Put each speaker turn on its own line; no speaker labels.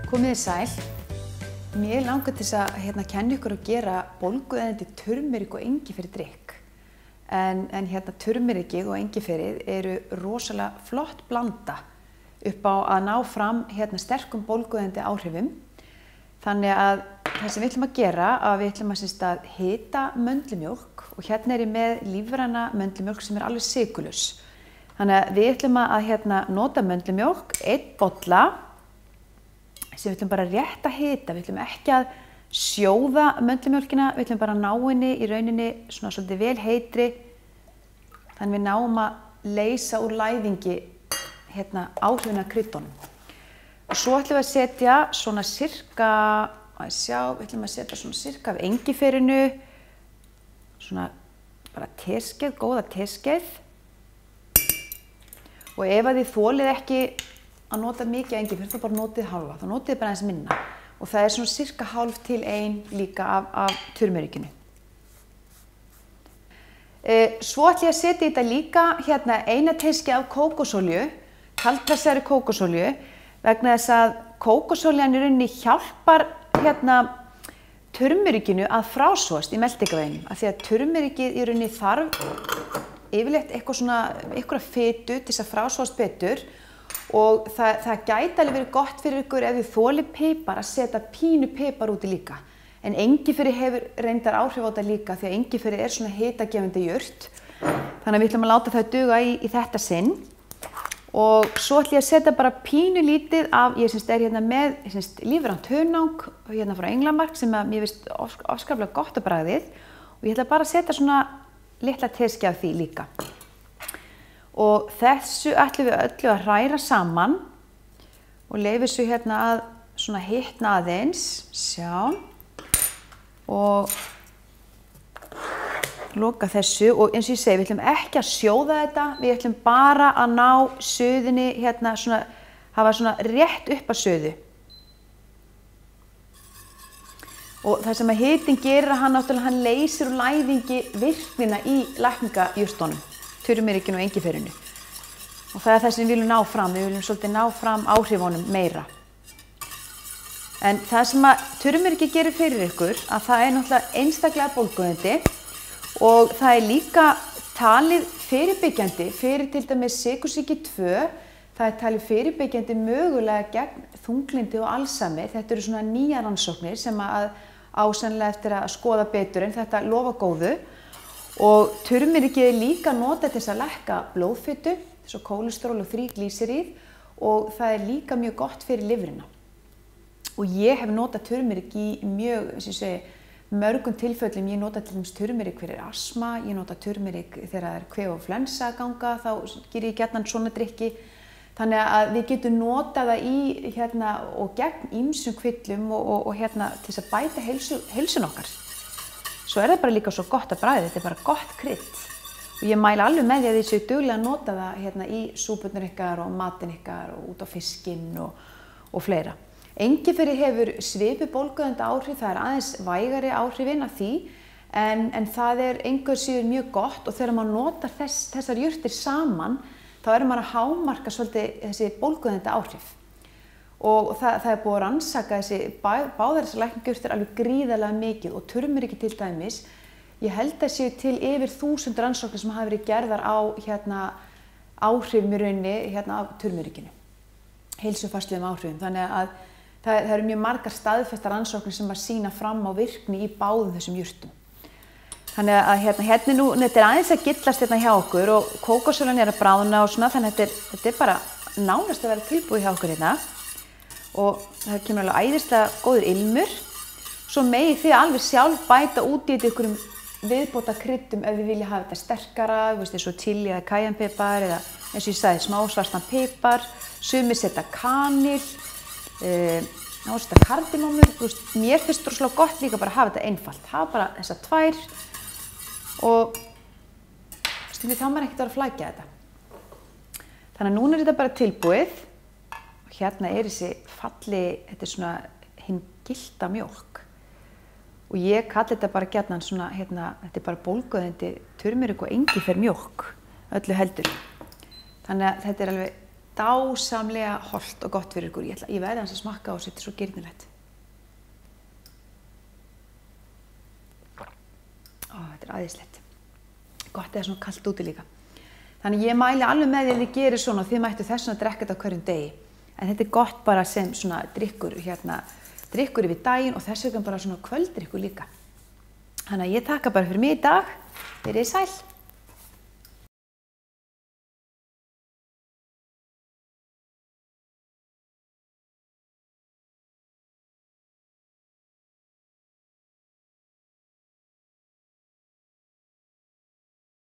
Komið þið sæl. Mér langar til að kenna ykkur að gera bólgueyðandi turmerik og engifer drykk. En turmerikið og engiferið eru rosalega flott blanda upp á að ná fram sterkum bólgueyðandi áhrifum. Þannig að það sem við ætlum að gera að við ætlum að hita möndlumjólk og er ég með lífræna möndlumjólk sem alveg sykurlaus. Þannig að við ætlum að nota möndlumjólk, 1 bolla sem við ætlum bara rétt að hita. Við ætlum ekki að sjóða möndlumjólkina, við ætlum bara að ná henni í rauninni svona svolítið vel heitri. Þannig við náum að leysa úr læðingi áhrifin af kryddunum. Og svo ætlum við að setja svona sirka, við ætlum að setja svona sirka af engiferinu, svona bara teskeið, góða teskeið. Og ef að þið þolið ekki að nota mikið engifer, þá bara notið halva, þá notið bara aðeins minna. Og það svona sirka hálf til 1 líka af turmerikinu. Svo ætlum ég að setja í þetta líka eina teskeið af kókosolíu, kaldpressaðri kókosolíu, vegna þess að kókosolían í rauninni hjálpar turmerikinu að frásogast í meltingarveginum. Af því að turmerikið í rauninni þarf yfirleitt einhverja fitu til að frásogast betur. Og það gæti alveg verið gott fyrir ykkur ef þið þolið pipar að setja pínu pipar úti líka. En engiferi hefur reyndar áhrif á þetta líka því að engiferi svona hitagefandi jurt. Þannig að við ætlum að láta það duga í þetta sinn. Og svo ætlum ég að setja bara pínu lítið af, ég er með lífrænt hunang frá Englamark sem mér finnst afskaplega gott á bragðið. Og ég ætla bara að setja svona litla teskeið af því líka. Og þessu ætlum við öllu að hræra saman og leyfa þessu að svona hitna aðeins, sjá, og loka þessu. Og eins og ég segi, við ætlum ekki að sjóða þetta, við ætlum bara að ná suðunni hafa svona rétt upp að suðu. Og það sem að hitinn gerir hann leysir úr læðingi virknina í lækningajurtunum. Turmerikinu og engiferinu. Og það það sem við viljum ná fram. Við viljum svolítið ná fram áhrifunum meira. En það sem að turmerikið gerir fyrir ykkur, að það náttúrulega einstaklega bólgueyðandi og það líka talið fyrirbyggjandi fyrir til dæmis sykursýki 2. Það talið fyrirbyggjandi mögulega gegn þunglyndi og Alzheimer. Þetta eru svona nýjar rannsóknir sem að sennilega eftir að skoða betur en þetta lofa góðu. Og turmerikið líka notað til að lækka blóðfitu, svo kólesteról og þríglýseríð og það líka mjög gott fyrir lifrina. Og ég hef notað turmerik í mörgum tilfellum. Ég nota til dæmis turmerik fyrir astma, ég nota turmerik þegar það kvef og flensa að ganga, þá gerir ég gjarnan svona drykki. Þannig að við getum notað það í og gegn ýmsum kvillum og til að bæta heilsun okkar. Svo það bara líka svo gott að bragða, þetta bara gott krydd. Og ég mæla alveg með því að þið séu duglega að nota það í súpurnar ykkar og matinn ykkar og út á fiskinn og fleira. Engiferi hefur svipuð bólgueyðandi áhrif, það aðeins vægari áhrifin af því, en það engu að síður mjög gott og þegar maður notar þessar jurtir saman, þá maður að hámarka svolítið þessi bólgueyðandi áhrif. Og það búið að rannsaka báðar þessar lækningajurtir alveg gríðarlega mikið og turmerikið til dæmis. Ég held að séu til yfir 1000 rannsóknir sem hafa verið gerðar á áhrifum í rauninni af turmerikinu. Heilsufarslegum áhrifum. Þannig að það eru mjög margar staðfestar rannsóknir sem sýna fram á virkni í báðum þessum jurtum. Þannig að þetta aðeins að gillast hjá okkur og kókosolían að bráðna og svona, þannig að þetta bara nánast að vera tilbúið hjá okkur hérna. Og það kemur alveg æðislega góður ilmur. Svo megið þið alveg sjálf bæta út í þetta ykkurum viðbóta kryddum ef þið vilja hafa þetta sterkara, eins og chili eða cayennepipar eða eins og ég sagði smá svartan pipar, sumir setja kanil, setja kardímómu. Mér finnst rosalega gott líka bara að hafa þetta einfalt. Hafa bara þessar 2 og stundum þá maður ekkert að flækja þetta. Þannig að núna þetta bara tilbúið. Hérna þessi þetta svona hinn gyllta mjólk. Og ég kalli þetta bara gjarnan svona, þetta bara bólgueyðandi turmerik og engifer mjólk, öllu heldur. Þannig að þetta alveg dásamlega hollt og gott fyrir ykkur. Ég verði hans að smakka og þetta svo girnilegt. Þetta æðislegt. Gott eða svona kalt úti líka. Þannig ég mæli alveg með því að þið gerir svona og þið mættu þess að drekka þetta á hverjum degi. En þetta gott bara sem svona drykkur yfir daginn og þess vegna bara svona kvöldrykkur líka. Þannig að ég taka bara fyrir mig í dag. Verið sæl.